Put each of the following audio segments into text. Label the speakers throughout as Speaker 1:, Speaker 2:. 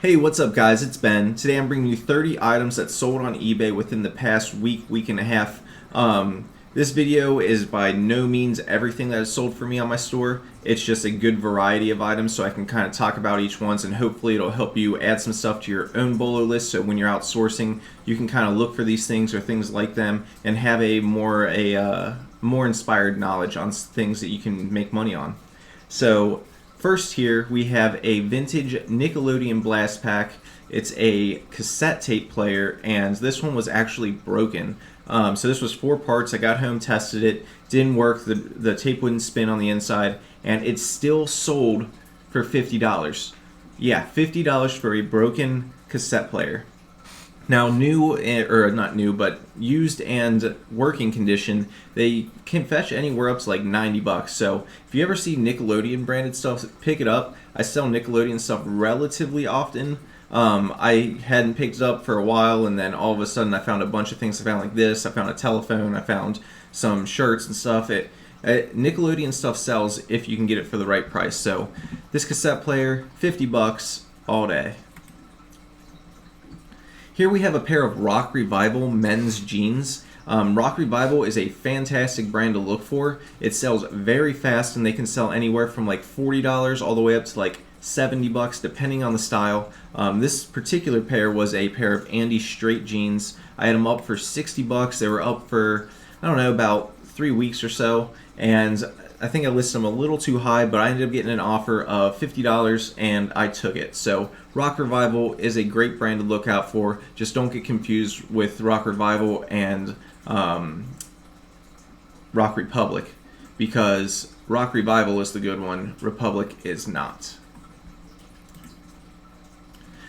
Speaker 1: Hey, what's up, guys? It's Ben. Today I'm bringing you 30 items that sold on eBay within the past week and a half. This video is by no means everything that has sold for me on my store. It's just a good variety of items so I can kind of talk about each one, and hopefully it'll help you add some stuff to your own bolo list so when you're outsourcing you can kind of look for these things or things like them and have a more inspired knowledge on things that you can make money on. So first here we have a vintage Nickelodeon blast pack. It's a cassette tape player, and this one was actually broken. So this was 4 parts. I got home, tested it, didn't work. The tape wouldn't spin on the inside, and it still sold for $50. Yeah, $50 for a broken cassette player. Now, new, or not new, but used and working condition, they can fetch anywhere up to like 90 bucks. So if you ever see Nickelodeon branded stuff, pick it up. I sell Nickelodeon stuff relatively often. I hadn't picked it up for a while, and then all of a sudden I found a bunch of things. I found like this, I found a telephone, I found some shirts and stuff. Nickelodeon stuff sells if you can get it for the right price. So this cassette player, 50 bucks all day. Here we have a pair of Rock Revival men's jeans. Rock Revival is a fantastic brand to look for. It sells very fast, and they can sell anywhere from like $40 all the way up to like 70 bucks depending on the style. This particular pair was a pair of Andy straight jeans. I had them up for 60 bucks. They were up for, I don't know, about 3 weeks or so, and I think I listed them a little too high, but I ended up getting an offer of $50 and I took it. So Rock Revival is a great brand to look out for. Just don't get confused with Rock Revival and Rock Republic, because Rock Revival is the good one, Republic is not.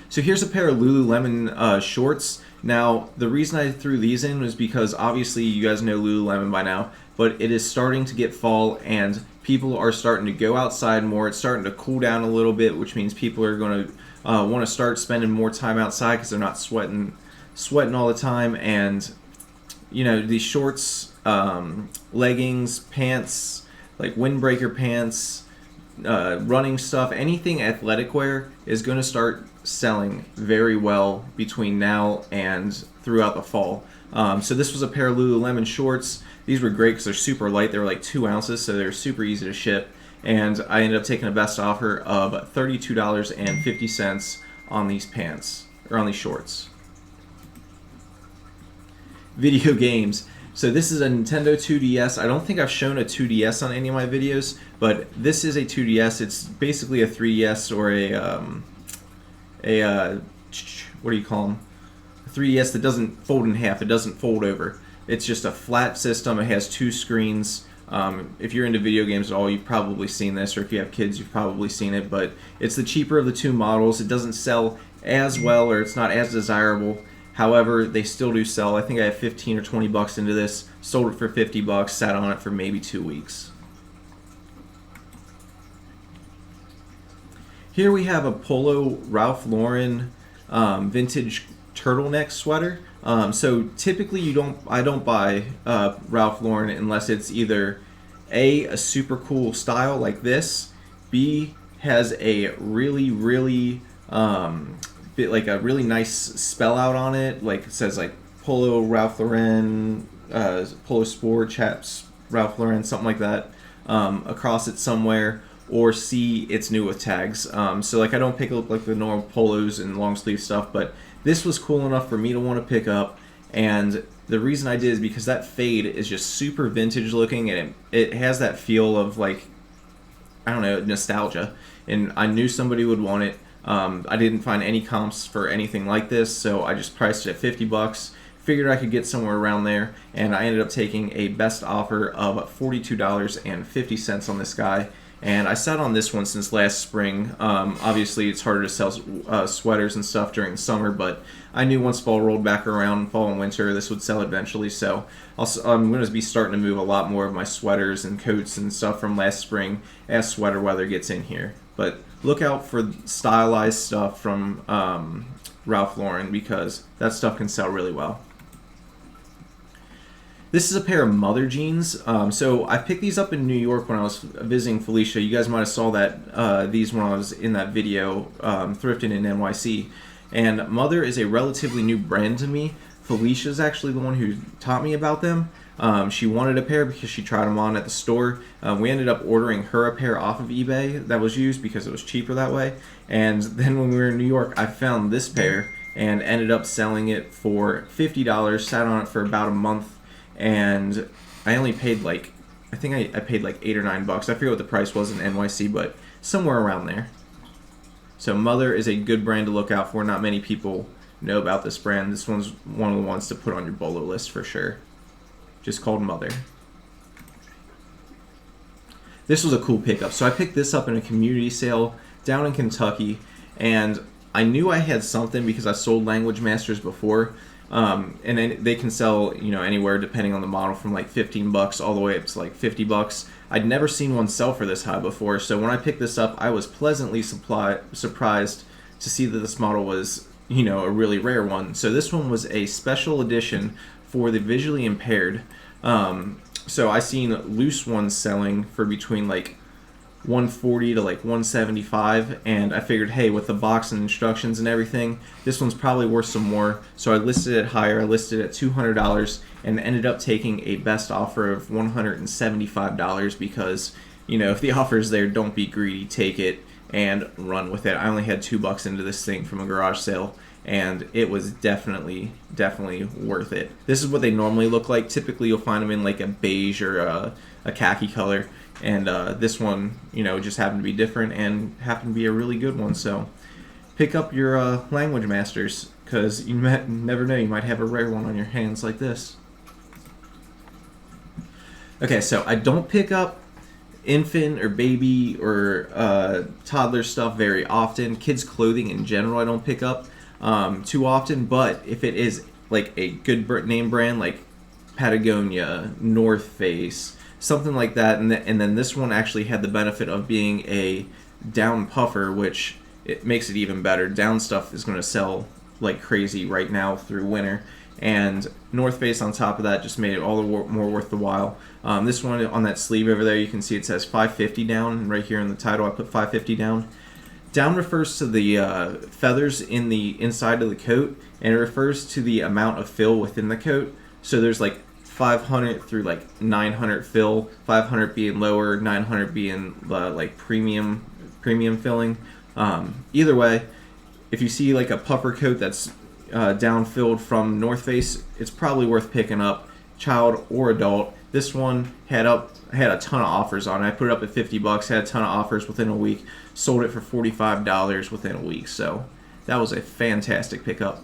Speaker 1: So here's a pair of Lululemon shorts. Now, the reason I threw these in was because obviously you guys know Lululemon by now, but it is starting to get fall and people are starting to go outside more. It's starting to cool down a little bit, which means people are going to want to start spending more time outside because they're not sweating all the time. And you know, these shorts, leggings, pants, like windbreaker pants, running stuff, anything athletic wear is going to start selling very well between now and throughout the fall. So this was a pair of Lululemon shorts. These were great because they're super light. They were like 2 ounces, so they're super easy to ship. And I ended up taking a best offer of $32.50 on these pants, or on these shorts. Video games. So this is a Nintendo 2DS. I don't think I've shown a 2DS on any of my videos, but this is a 2DS. It's basically a 3DS or what do you call them? A 3DS that doesn't fold in half. It doesn't fold over. It's just a flat system. It has 2 screens. If you're into video games at all, you've probably seen this, or if you have kids, you've probably seen it, but it's the cheaper of the 2 models. It doesn't sell as well, or it's not as desirable. However, they still do sell. I think I have 15 or 20 bucks into this, sold it for 50 bucks, sat on it for maybe 2 weeks. Here we have a Polo Ralph Lauren vintage turtleneck sweater. So typically I don't buy Ralph Lauren unless it's either a super cool style like this, B, has a really like a really nice spell out on it, like it says like Polo Ralph Lauren, Polo Sport Chaps Ralph Lauren, something like that, across it somewhere. Or C, it's new with tags. So like I don't pick up like the normal polos and long sleeve stuff, but this was cool enough for me to want to pick up. And the reason I did is because that fade is just super vintage looking, and it has that feel of like, I don't know, nostalgia. And I knew somebody would want it. I didn't find any comps for anything like this, so I just priced it at 50 bucks. Figured I could get somewhere around there, and I ended up taking a best offer of $42.50 on this guy. And I sat on this one since last spring. Obviously, it's harder to sell sweaters and stuff during the summer, but I knew once fall rolled back around, fall and winter, this would sell eventually. So I'm going to be starting to move a lot more of my sweaters and coats and stuff from last spring as sweater weather gets in here. But look out for stylized stuff from Ralph Lauren, because that stuff can sell really well. This is a pair of mother jeans. So I picked these up in New York when I was visiting Felicia. You guys might have saw that these when I was in that video, Thrifted in NYC. And Mother is a relatively new brand to me. Felicia's actually the one who taught me about them. She wanted a pair because she tried them on at the store. We ended up ordering her a pair off of eBay that was used because it was cheaper that way. And then when we were in New York, I found this pair and ended up selling it for $50. Sat on it for about a month, and I only paid like, I think I paid like $8 or $9. I forget what the price was in NYC, but somewhere around there. So Mother is a good brand to look out for. Not many people know about this brand. This one's one of the ones to put on your bolo list for sure. Just called Mother. This was a cool pickup. So I picked this up in a community sale down in Kentucky, and I knew I had something because I sold Language Masters before. And then they can sell, anywhere depending on the model from like $15 all the way up to like $50. I'd never seen one sell for this high before, so when I picked this up, I was pleasantly surprised to see that this model was, a really rare one. So this one was a special edition for the visually impaired. So I seen loose ones selling for between like $140 to like $175, and I figured, hey, with the box and instructions and everything, this one's probably worth some more. So I listed it higher. I listed it at $200 and ended up taking a best offer of $175 because, if the offer's there, don't be greedy, take it and run with it. I only had $2 into this thing from a garage sale, and it was definitely worth it. This is what they normally look like. Typically you'll find them in like a beige or a khaki color. And this one, just happened to be different and happened to be a really good one. So pick up your Language Masters, because you never know, you might have a rare one on your hands like this. Okay, so I don't pick up infant or baby or toddler stuff very often. Kids clothing in general I don't pick up too often, but if it is like a good name brand like Patagonia, North Face, something like that, and then this one actually had the benefit of being a down puffer, which it makes it even better. Down stuff is going to sell like crazy right now through winter, and North Face on top of that just made it all the more worth the while. This one on that sleeve over there, you can see it says 550 down, and right here in the title I put 550 down. Down refers to the feathers in the inside of the coat, and it refers to the amount of fill within the coat. So there's like 500 through like 900 fill, 500 being lower, 900 being like premium filling. Either way, if you see like a puffer coat that's down filled from North Face, it's probably worth picking up, child or adult. This one had a ton of offers on it. I put it up at $50, had a ton of offers within a week, sold it for $45 within a week. So that was a fantastic pickup.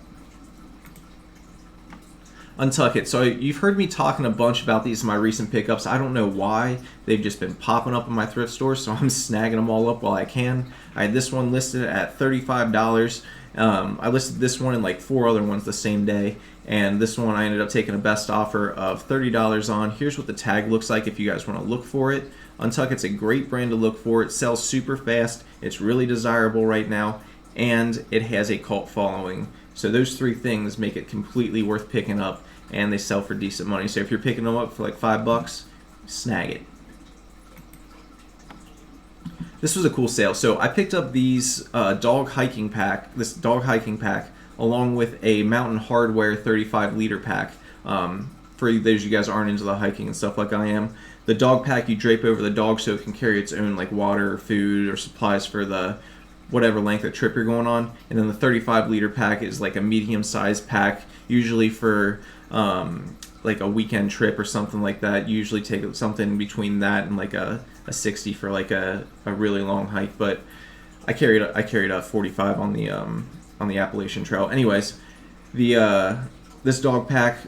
Speaker 1: Untuck It. So you've heard me talking a bunch about these in my recent pickups. I don't know why. They've just been popping up in my thrift store, so I'm snagging them all up while I can. I had this one listed at $35. I listed this one and like 4 other ones the same day, and this one I ended up taking a best offer of $30 on. Here's what the tag looks like if you guys want to look for it. Untuck It's a great brand to look for. It sells super fast. It's really desirable right now, and it has a cult following. So those 3 things make it completely worth picking up, and they sell for decent money. So if you're picking them up for like $5, snag it. This was a cool sale. So I picked up these dog hiking pack, along with a Mountain Hardwear 35-liter pack. For those you guys aren't into the hiking and stuff like I am, the dog pack you drape over the dog so it can carry its own like water or food or supplies for the whatever length of trip you're going on. And then the 35-liter pack is like a medium-sized pack, usually for like a weekend trip or something like that. You usually take something between that and like a 60 for like a really long hike. But I carried a 45 on the Appalachian Trail. Anyways, this dog pack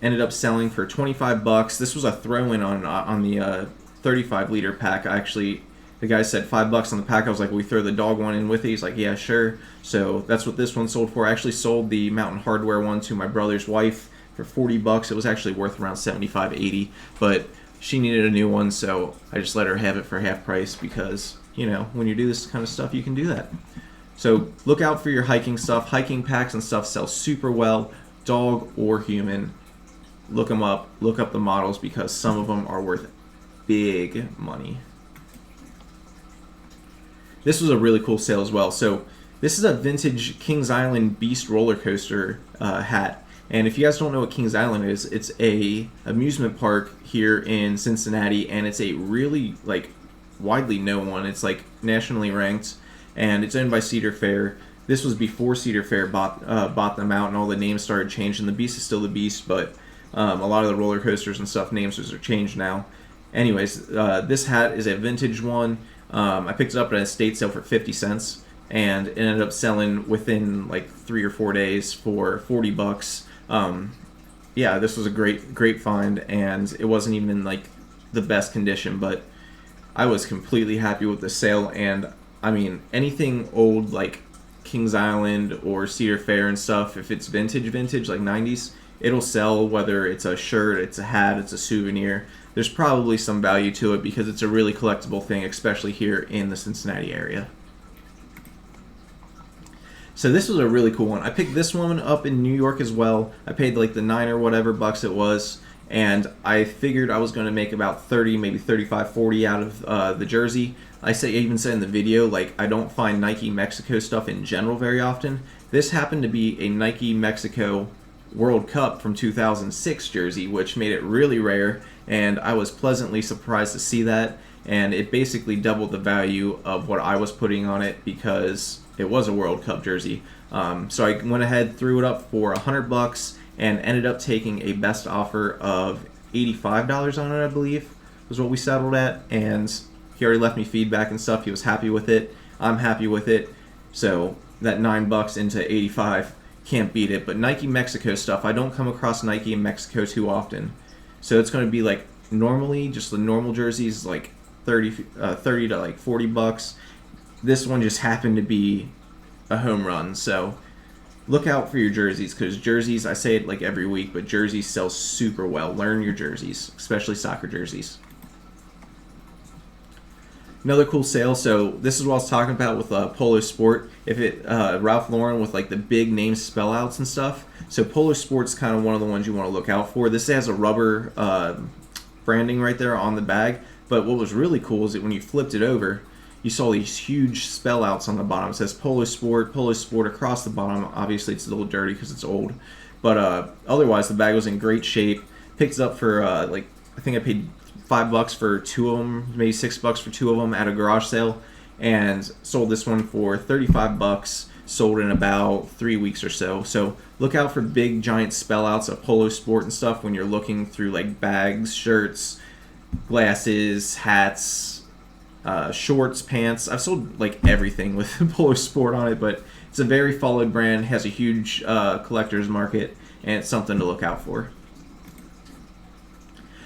Speaker 1: ended up selling for $25. This was a throw-in on the 35-liter pack. Actually, the guy said $5 on the pack. I was like, we throw the dog one in with it. He's like, yeah, sure. So that's what this one sold for. I actually sold the Mountain Hardwear one to my brother's wife for $40. It was actually worth around $75, $80, but she needed a new one, so I just let her have it for half price because, when you do this kind of stuff, you can do that. So look out for your hiking stuff. Hiking packs and stuff sell super well, dog or human. look them up, look up the models, because some of them are worth big money. This was a really cool sale as well. So this is a vintage Kings Island Beast roller coaster hat. And if you guys don't know what Kings Island is, it's a amusement park here in Cincinnati, and it's a really like widely known one. It's like nationally ranked, and it's owned by Cedar Fair. This was before Cedar Fair bought them out, and all the names started changing. The Beast is still the Beast, but a lot of the roller coasters and stuff names are changed now. Anyways, this hat is a vintage one. I picked it up at an estate sale for 50 cents, and it ended up selling within like 3 or 4 days for 40 bucks. Yeah, this was a great find, and it wasn't even in like the best condition, but I was completely happy with the sale. And I mean, anything old like Kings Island or Cedar Fair and stuff, if it's vintage like 90s, it'll sell, whether it's a shirt, it's a hat, it's a souvenir. There's probably some value to it because it's a really collectible thing, especially here in the Cincinnati area. So this was a really cool one. I picked this one up in New York as well. I paid like the 9 or whatever bucks it was, and I figured I was going to make about 30, maybe 35, 40 out of the jersey. I even said in the video, like, I don't find Nike Mexico stuff in general very often. This happened to be a Nike Mexico World Cup from 2006 jersey, which made it really rare, and I was pleasantly surprised to see that, and it basically doubled the value of what I was putting on it because it was a World Cup jersey. So I went ahead, threw it up for $100, and ended up taking a best offer of $85 on it, I believe, was what we settled at. And he already left me feedback and stuff. He was happy with it. I'm happy with it. So that $9 into 85, can't beat it. But Nike Mexico stuff, I don't come across Nike in Mexico too often. So it's going to be like normally just the normal jerseys, like 30 to like 40 bucks. This one just happened to be a home run. So look out for your jerseys, because jerseys, I say it like every week, but jerseys sell super well. Learn your jerseys, especially soccer jerseys. Another cool sale. So this is what I was talking about with Polo Sport. If it Ralph Lauren with like the big name spell outs and stuff. So Polo Sport's kind of one of the ones you want to look out for. This has a rubber branding right there on the bag. But what was really cool is that when you flipped it over, you saw these huge spell outs on the bottom. It says Polo Sport across the bottom. Obviously, it's a little dirty because it's old. But otherwise, the bag was in great shape. Picked it up for, I think I paid $5 for 2 of them, maybe $6 for 2 of them at a garage sale. And sold this one for $35. Sold in about 3 weeks or so. So look out for big, giant spell outs of Polo Sport and stuff when you're looking through like bags, shirts, glasses, hats, shorts, pants. I've sold like everything with Polo Sport on it, but it's a very followed brand, has a huge collector's market, and it's something to look out for.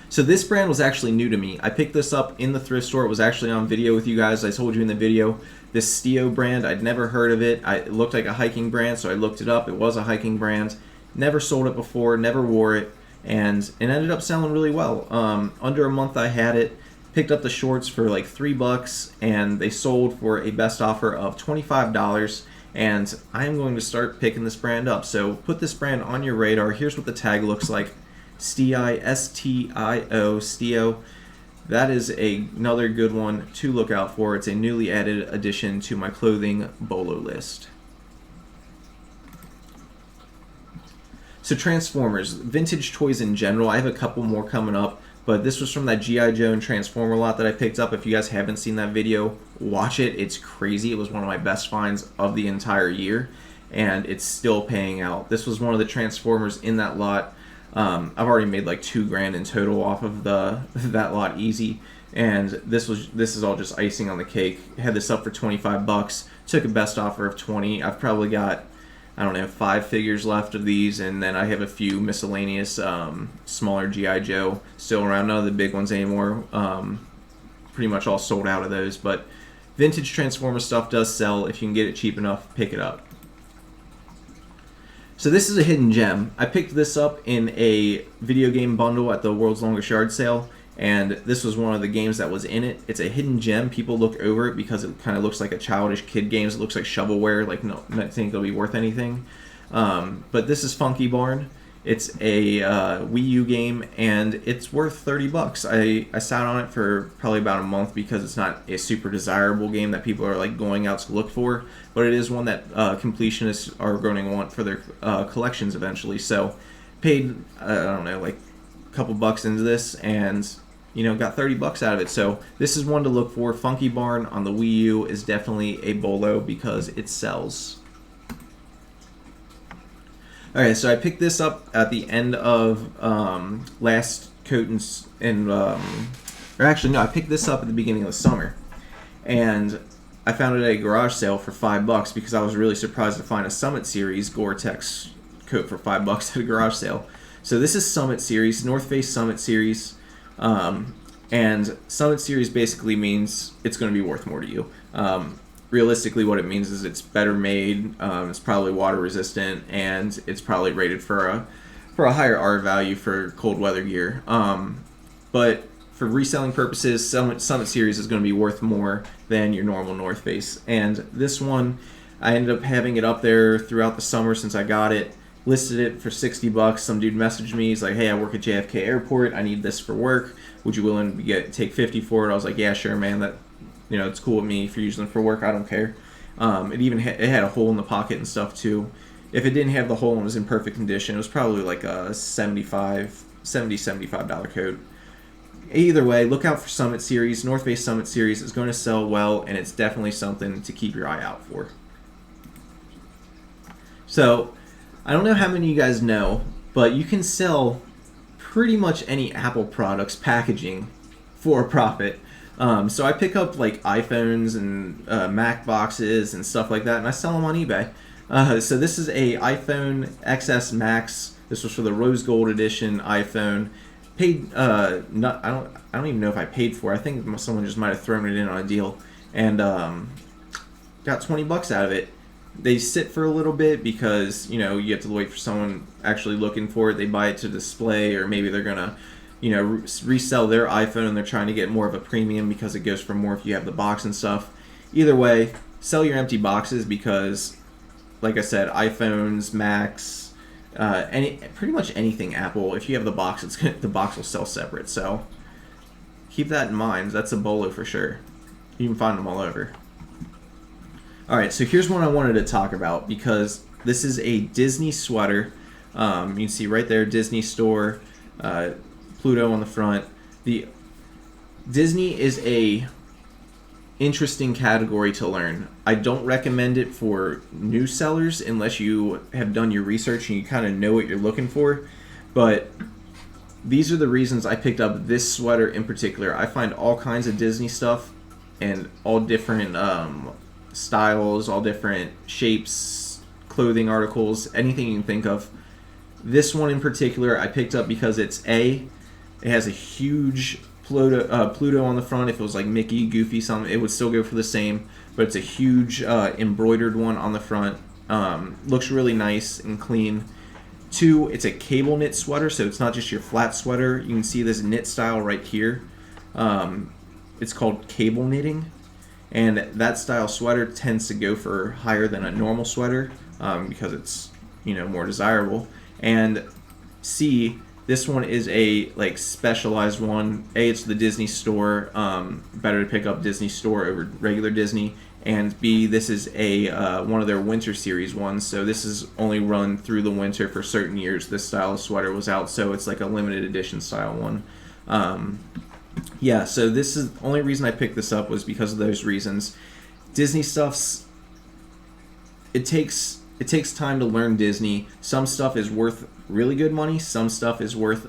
Speaker 1: So this brand was actually new to me. I picked this up in the thrift store. It was actually on video with you guys. I told you in the video. This Stio brand, I'd never heard of it. It looked like a hiking brand, so I looked it up. It was a hiking brand. Never sold it before, never wore it, and it ended up selling really well. Under a month I had it. Picked up the shorts for like $3, and they sold for a best offer of $25. And I'm going to start picking this brand up. So put this brand on your radar. Here's what the tag looks like. Stio, S-T-I-O, Stio. That is another good one to look out for. It's a newly added addition to my clothing Bolo list. So Transformers, vintage toys in general. I have a couple more coming up, but this was from that G.I. Joe and Transformer lot that I picked up. If you guys haven't seen that video, watch it. It's crazy. It was one of my best finds of the entire year, and it's still paying out. This was one of the Transformers in that lot. I've already made like $2,000 in total off of that lot easy, and this is all just icing on the cake. Had this up for $25. Took a best offer of $20. I've probably got, I don't know, 5 figures left of these, and then I have a few miscellaneous smaller G.I. Joe still around. None of the big ones anymore. Pretty much all sold out of those, but vintage Transformer stuff does sell. If you can get it cheap enough, pick it up. So this is a hidden gem. I picked this up in a video game bundle at the World's Longest Yard sale, and this was one of the games that was in it. It's a hidden gem. People look over it because it kind of looks like a childish kid game. It looks like shovelware, like no, not think it'll be worth anything. But this is Funky Barn, It's a Wii U game, and it's worth $30. I sat on it for probably about a month because it's not a super desirable game that people are like going out to look for, but it is one that completionists are going to want for their collections eventually. So paid I don't know, like a couple bucks into this, and got $30 out of it. So this is one to look for. Funky Barn on the Wii U is definitely a bolo because it sells. Alright, so I picked this up at the end of last coat and or actually no, I picked this up at the beginning of the summer, and I found it at a garage sale for $5 because I was really surprised to find a Summit Series Gore-Tex coat for $5 at a garage sale. So this is Summit Series, North Face Summit Series, and Summit Series basically means it's going to be worth more to you. Realistically, what it means is it's better made, it's probably water resistant, and it's probably rated for a higher R value for cold weather gear. But for reselling purposes, Summit Series is going to be worth more than your normal North Face. And this one, I ended up having it up there throughout the summer since I got it. Listed it for $60. Some dude messaged me. He's like, "Hey, I work at JFK Airport. I need this for work. Would you willing to take $50 for it?" I was like, "Yeah, sure, man. That." It's cool with me if you're using it for work. I don't care. It even it had a hole in the pocket and stuff too. If it didn't have the hole and was in perfect condition, it was probably like a $75 coat. Either way, look out for Summit Series. North Face Summit Series is going to sell well, and it's definitely something to keep your eye out for. So, I don't know how many of you guys know, but you can sell pretty much any Apple products packaging for a profit. So I pick up like iPhones and Mac boxes and stuff like that, and I sell them on eBay. So this is a iPhone XS Max. This was for the Rose Gold Edition iPhone. Paid I don't even know if I paid for it. I think someone just might have thrown it in on a deal, and got $20 out of it. They sit for a little bit because you have to wait for someone actually looking for it. They buy it to display, or maybe they're gonna resell their iPhone and they're trying to get more of a premium because it goes for more if you have the box and stuff. Either way, sell your empty boxes because, like I said, iPhones, Macs, pretty much anything Apple, if you have the box, the box will sell separate. So keep that in mind. That's a bolo for sure. You can find them all over. Alright, so here's one I wanted to talk about because this is a Disney sweater. You can see right there, Disney store. Pluto on the front. The Disney is a interesting category to learn. I don't recommend it for new sellers unless you have done your research and you kind of know what you're looking for. But these are the reasons I picked up this sweater in particular. I find all kinds of Disney stuff and all different styles, all different shapes, clothing articles, anything you can think of. This one in particular I picked up because it has a huge Pluto on the front. If it was like Mickey, Goofy, something, it would still go for the same. But it's a huge embroidered one on the front. Looks really nice and clean. 2, it's a cable knit sweater, so it's not just your flat sweater. You can see this knit style right here. It's called cable knitting. And that style sweater tends to go for higher than a normal sweater because it's more desirable. And C, this one is a like specialized one. A, it's the Disney store. Better to pick up Disney store over regular Disney. And B, this is a one of their winter series ones. So this is only run through the winter for certain years. This style of sweater was out, so it's like a limited edition style one. Yeah, so this is the only reason I picked this up was because of those reasons. Disney stuff's it takes time to learn Disney. Some stuff is worth really good money, some stuff is worth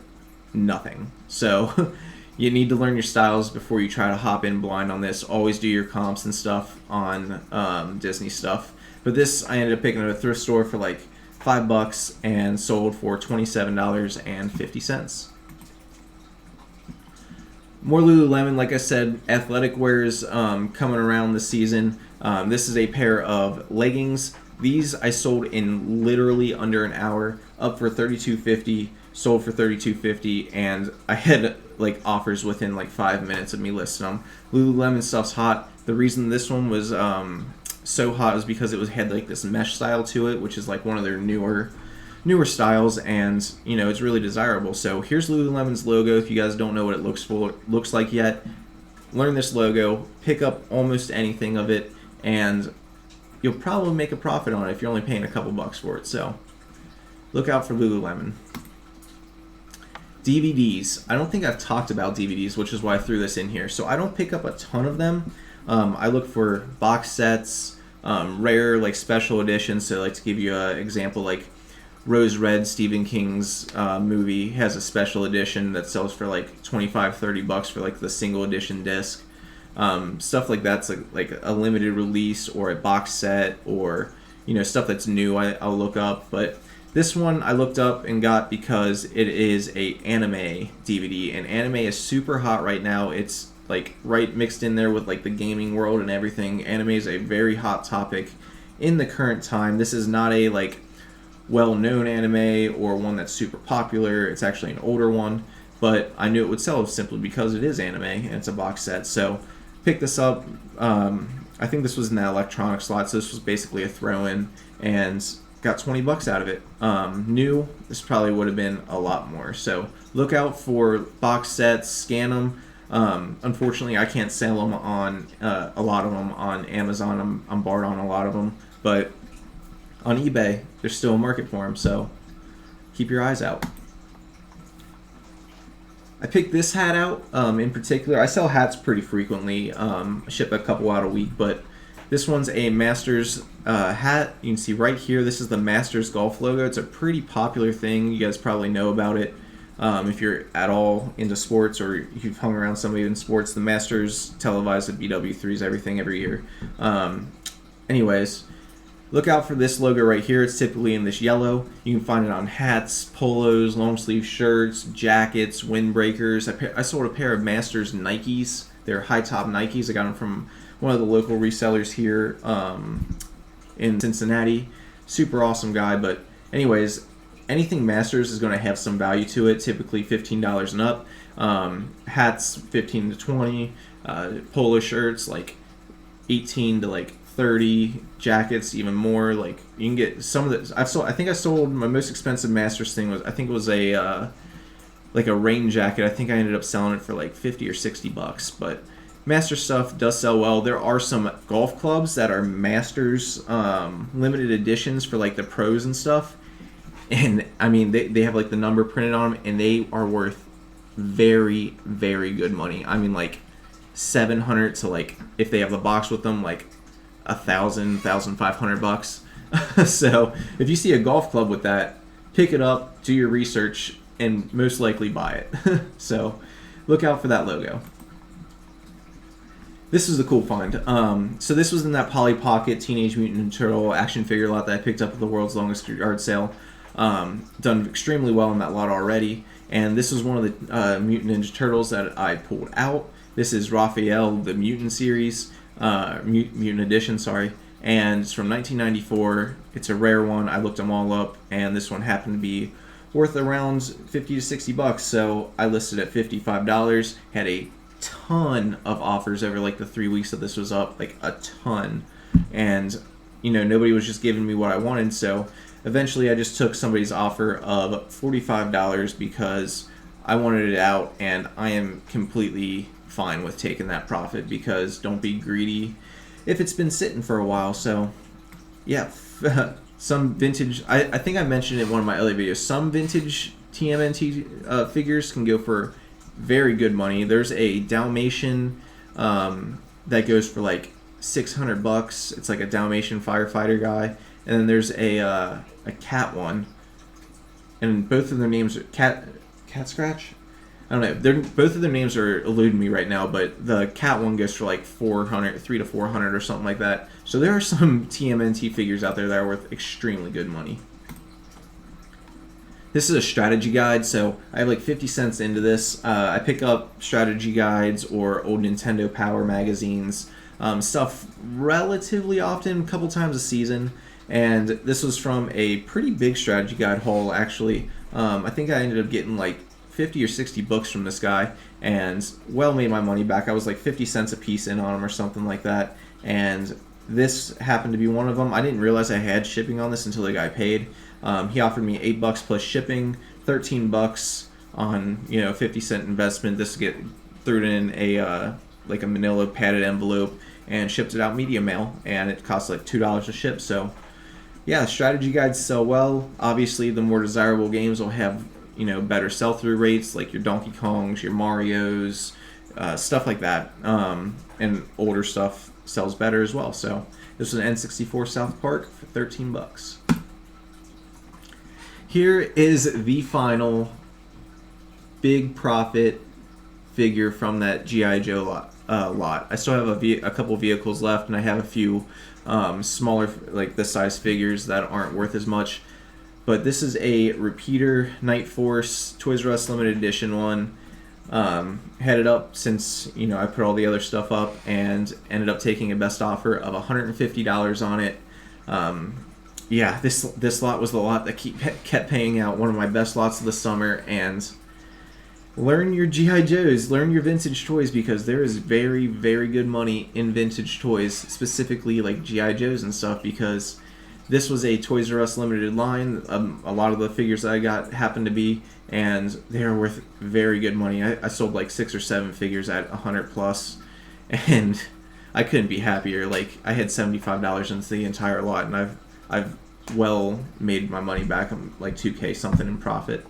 Speaker 1: nothing. So you need to learn your styles before you try to hop in blind on this. Always do your comps and stuff on Disney stuff. But this I ended up picking at a thrift store for like $5 and sold for $27.50. More Lululemon, like I said, athletic wears coming around this season. This is a pair of leggings. These I sold in literally under an hour, up for $32.50, sold for $32.50, and I had like offers within like 5 minutes of me listing them. Lululemon stuff's hot. The reason this one was so hot is because it had like this mesh style to it, which is like one of their newer newer styles, and you know, it's really desirable. So here's Lululemon's logo. If you guys don't know what it looks like yet, learn this logo, pick up almost anything of it, and you'll probably make a profit on it if you're only paying a couple bucks for it. So look out for Lululemon. DVDs. I don't think I've talked about DVDs, which is why I threw this in here. So I don't pick up a ton of them. I look for box sets, rare like special editions. So like to give you an example, like Rose Red, Stephen King's movie, has a special edition that sells for like 25-30 bucks for like the single edition disc. Stuff like that's like a limited release or a box set, or you know, stuff that's new I'll look up. But this one I looked up and got because it is a anime DVD, and anime is super hot right now. It's like right mixed in there with like the gaming world and everything. Anime is a very hot topic in the current time. This is not a like well-known anime or one that's super popular. It's actually an older one, but I knew it would sell simply because it is anime and it's a box set. So pick this up. I think this was in that electronic slot, so this was basically a throw-in, and got 20 bucks out of it. New, this probably would have been a lot more. So look out for box sets, scan them. Unfortunately, I can't sell them on a lot of them on Amazon. I'm barred on a lot of them, but on eBay, there's still a market for them, so keep your eyes out. I picked this hat out in particular. I sell hats pretty frequently. I ship a couple out a week, but this one's a Masters hat. You can see right here, this is the Masters golf logo. It's a pretty popular thing. You guys probably know about it. If you're at all into sports, or you've hung around somebody in sports, the Masters televise at BW3s everything every year. Anyways, look out for this logo right here. It's typically in this yellow. You can find it on hats, polos, long sleeve shirts, jackets, windbreakers. I sold a pair of Masters Nikes. They're high top Nikes. I got them from one of the local resellers here in Cincinnati. Super awesome guy. But anyways, anything Masters is going to have some value to it. Typically $15 and up. Hats 15 to 20. Polo shirts like 18 to like 30. Jackets even more. Like you can get some of the. I think I sold my most expensive Masters thing was a like a rain jacket. I think I ended up selling it for like 50 or 60 bucks. But Master stuff does sell well. There are some golf clubs that are Masters limited editions for like the pros and stuff. And I mean, they have like the number printed on them, and they are worth very, very good money. I mean, like 700 to like, if they have the box with them, like 1,500 bucks. So if you see a golf club with that, pick it up, do your research, and most likely buy it. So look out for that logo. This is a cool find. So this was in that Polly Pocket Teenage Mutant Ninja Turtle action figure lot that I picked up at the world's longest yard sale. Done extremely well in that lot already. And this was one of the Mutant Ninja Turtles that I pulled out. This is Raphael, the Mutant series, Mutant Edition, sorry. And it's from 1994. It's a rare one. I looked them all up, and this one happened to be worth around 50 to 60 bucks. So I listed at $55. Had a ton of offers over like the 3 weeks that this was up, like a ton. And you know, nobody was just giving me what I wanted, so eventually I just took somebody's offer of $45 because I wanted it out, and I am completely fine with taking that profit because don't be greedy if it's been sitting for a while. So yeah, some vintage, I think I mentioned in one of my other videos, some vintage TMNT figures can go for very good money. There's a Dalmatian that goes for like 600 bucks. It's like a Dalmatian firefighter guy. And then there's a cat one, and both of their names are Cat Scratch. I don't know. Both of their names are eluding me right now, but the cat one goes for like 300 to 400 or something like that. So there are some TMNT figures out there that are worth extremely good money. This is a strategy guide, so I have like 50 cents into this. I pick up strategy guides or old Nintendo Power magazines, stuff relatively often, a couple times a season. And this was from a pretty big strategy guide haul, actually. I think I ended up getting like 50 or 60 books from this guy, and well made my money back. I was like 50 cents a piece in on them or something like that. And this happened to be one of them. I didn't realize I had shipping on this until the guy paid. He offered me $8 plus shipping, $13 on 50-cent investment. This threw it in a like a manila padded envelope and shipped it out medium mail, and it cost like $2 to ship. So yeah, strategy guides sell well. Obviously, the more desirable games will have better sell-through rates, like your Donkey Kongs, your Marios, stuff like that. And older stuff sells better as well. So this was an N64 South Park for $13. Here is the final big profit figure from that G.I. Joe lot. I still have a couple vehicles left, and I have a few smaller, like this size figures that aren't worth as much. But this is a repeater Night Force Toys R Us limited edition one. Had it up since I put all the other stuff up, and ended up taking a best offer of $150 on it. Yeah, this lot was the lot that kept paying out, one of my best lots of the summer. And learn your G.I. Joes, learn your vintage toys, because there is very, very good money in vintage toys, specifically like G.I. Joes and stuff, because this was a Toys R Us limited line. A lot of the figures that I got happened to be, and they are worth very good money. I sold like 6 or 7 figures at $100 plus, and I couldn't be happier. Like, I had $75 into the entire lot, and I've well made my money back. I'm like $2K something in profit.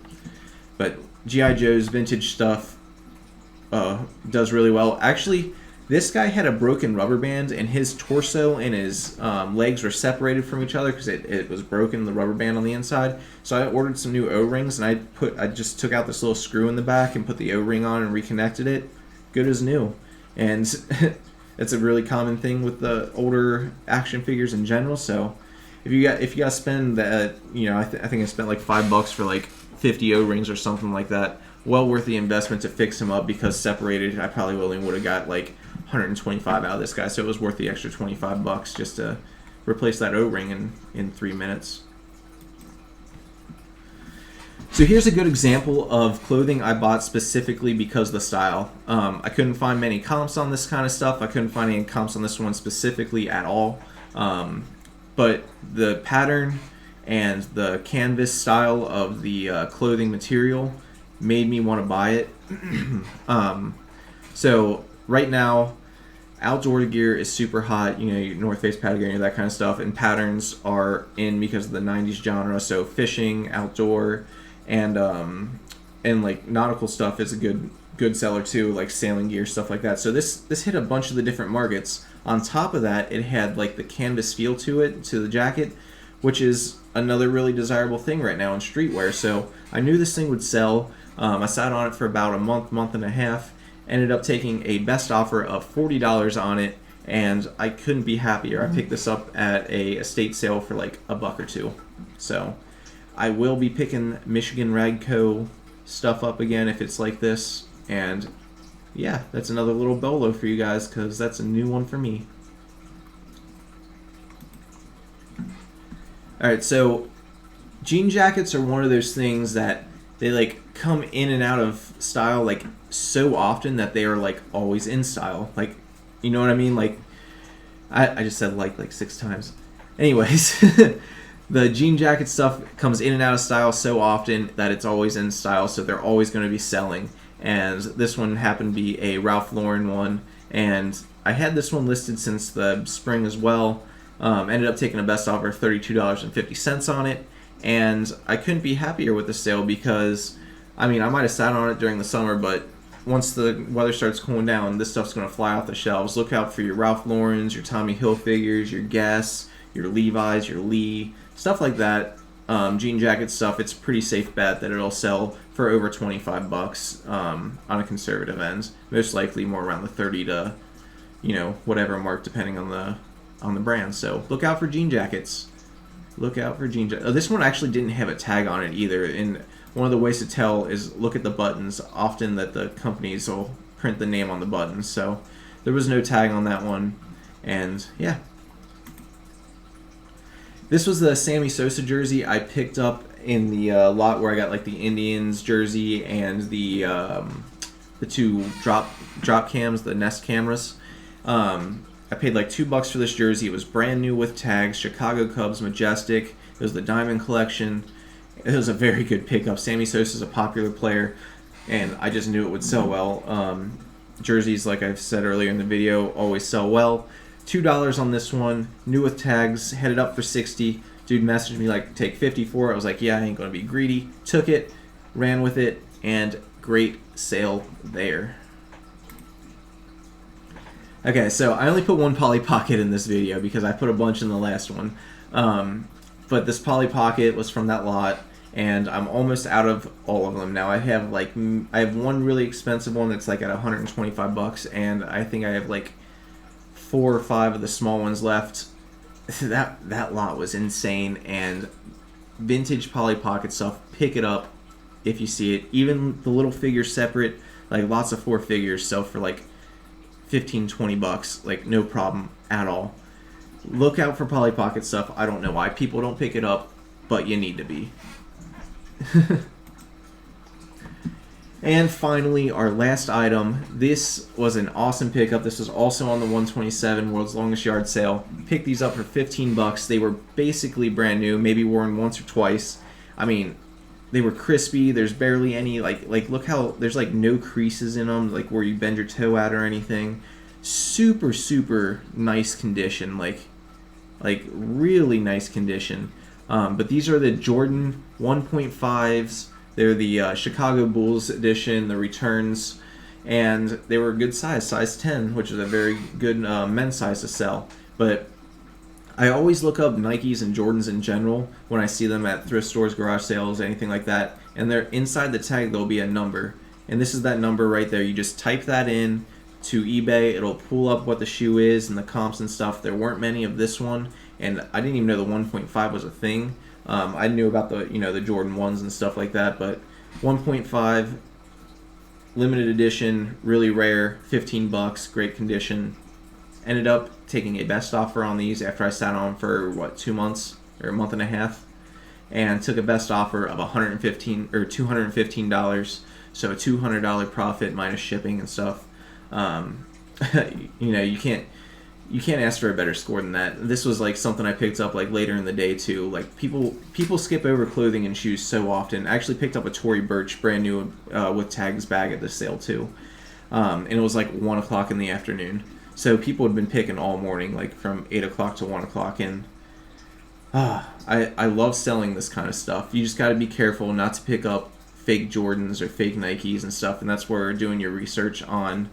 Speaker 1: But G.I. Joe's vintage stuff does really well. Actually, this guy had a broken rubber band, and his torso and his legs were separated from each other because it was broken, the rubber band on the inside. So I ordered some new O-rings, and I just took out this little screw in the back and put the O-ring on and reconnected it. Good as new. And it's a really common thing with the older action figures in general. So if you got to spend that, I think I spent like $5 for like 50 O-rings or something like that. Well worth the investment to fix him up, because separated, I probably only would have got like 125 out of this guy, so it was worth the extra $25 just to replace that O-ring in 3 minutes. So here's a good example of clothing I bought specifically because of the style. I couldn't find many comps on this kind of stuff. I couldn't find any comps on this one specifically at all. But the pattern and the canvas style of the clothing material made me want to buy it. So right now, outdoor gear is super hot, your North Face, Patagonia, that kind of stuff, and patterns are in because of the 90s genre. So fishing, outdoor, and like nautical stuff is a good seller too, like sailing gear, stuff like that. So this hit a bunch of the different markets. On top of that, it had like the canvas feel to it, to the jacket, which is another really desirable thing right now in streetwear. So I knew this thing would sell. I sat on it for about a month and a half. Ended up taking a best offer of $40 on it, and I couldn't be happier. I picked this up at a estate sale for like $1 or $2. So I will be picking Michigan Ragco stuff up again if it's like this. And yeah, that's another little bolo for you guys, because that's a new one for me. Alright, so jean jackets are one of those things that they like come in and out of style like so often that they are like always in style. Like, you know what I mean? Like, I just said like 6 times. Anyways, the jean jacket stuff comes in and out of style so often that it's always in style, so they're always going to be selling. And this one happened to be a Ralph Lauren one, and I had this one listed since the spring as well. Ended up taking a best offer of $32.50 on it, and I couldn't be happier with the sale, because I mean, I might have sat on it during the summer, but once the weather starts cooling down, this stuff's going to fly off the shelves. Look out for your Ralph Laurens, your Tommy Hilfigers, your Guess, your Levi's, your Lee, stuff like that. Jean jacket stuff, it's a pretty safe bet that it'll sell for over $25 on a conservative end. Most likely more around the 30 to, whatever mark, depending on the brand. So look out for jean jackets. Look out for jean jackets. This one actually didn't have a tag on it either. And one of the ways to tell is look at the buttons. Often that the companies will print the name on the buttons. So there was no tag on that one. And yeah. This was the Sammy Sosa jersey I picked up in the lot where I got like the Indians jersey and the 2 drop cams, the Nest cameras. I paid like $2 for this jersey. It was brand new with tags. Chicago Cubs Majestic. It was the Diamond Collection. It was a very good pickup. Sammy Sosa is a popular player, and I just knew it would sell well. Jerseys, like I've said earlier in the video, always sell well. $2 on this one. New with tags. Had it up for $60. Dude messaged me like, take $50 for it. I was like, yeah, I ain't going to be greedy. Took it, ran with it, and great sale there. Okay, so I only put one Polly Pocket in this video because I put a bunch in the last one. But this Polly Pocket was from that lot, and I'm almost out of all of them now. I have one really expensive one that's like at $125, and I think I have like 4 or 5 of the small ones left. That lot was insane, and vintage Polly Pocket stuff, pick it up if you see it. Even the little figures separate, like lots of 4 figures sell for like $15-20, like no problem at all. Look out for Polly Pocket stuff. I don't know why people don't pick it up, but you need to be. And finally, our last item. This was an awesome pickup. This was also on the 127 World's Longest Yard sale. Picked these up for $15. They were basically brand new, maybe worn once or twice. I mean, they were crispy. There's barely any, like look how there's like no creases in them, like where you bend your toe at or anything. Super, super nice condition, like really nice condition. But these are the Jordan 1.5s. They're the Chicago Bulls edition, the returns, and they were a good size 10, which is a very good men's size to sell. But I always look up Nikes and Jordans in general when I see them at thrift stores, garage sales, anything like that. And they're inside the tag, there'll be a number. And this is that number right there. You just type that in to eBay. It'll pull up what the shoe is and the comps and stuff. There weren't many of this one, and I didn't even know the 1.5 was a thing. I knew about the the Jordan 1s and stuff like that, but 1.5 limited edition, really rare, $15, great condition. Ended up taking a best offer on these after I sat on them for 2 months or a month and a half, and took a best offer of $115 or $215, so a $200 profit minus shipping and stuff. You can't ask for a better score than that. This was like something I picked up like later in the day too. Like people skip over clothing and shoes so often. I actually picked up a Tory Burch brand new with tags bag at the sale too, and it was like 1 o'clock in the afternoon. So people had been picking all morning, like from 8 o'clock to 1 o'clock, and I love selling this kind of stuff. You just got to be careful not to pick up fake Jordans or fake Nikes and stuff, and that's where doing your research on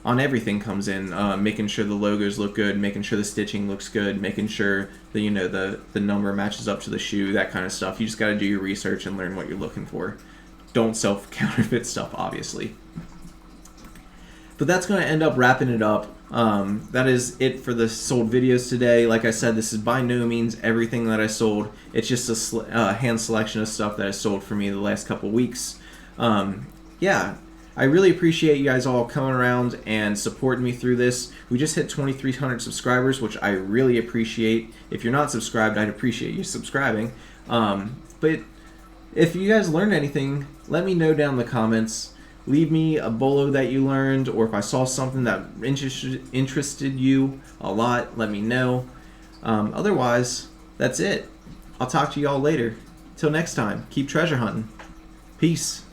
Speaker 1: everything comes in. Making sure the logos look good, making sure the stitching looks good, making sure that the number matches up to the shoe, that kind of stuff. You just got to do your research and learn what you're looking for. Don't sell counterfeit stuff, obviously. But that's going to end up wrapping it up. That is it for the sold videos today. Like I said, this is by no means everything that I sold. It's just a hand selection of stuff that I sold for me the last couple weeks. Yeah, I really appreciate you guys all coming around and supporting me through this. We just hit 2,300 subscribers, which I really appreciate. If you're not subscribed, I'd appreciate you subscribing. But if you guys learned anything, let me know down in the comments. Leave me a bolo that you learned, or if I saw something that interested you a lot, let me know. Otherwise, that's it. I'll talk to you all later. Till next time, keep treasure hunting. Peace.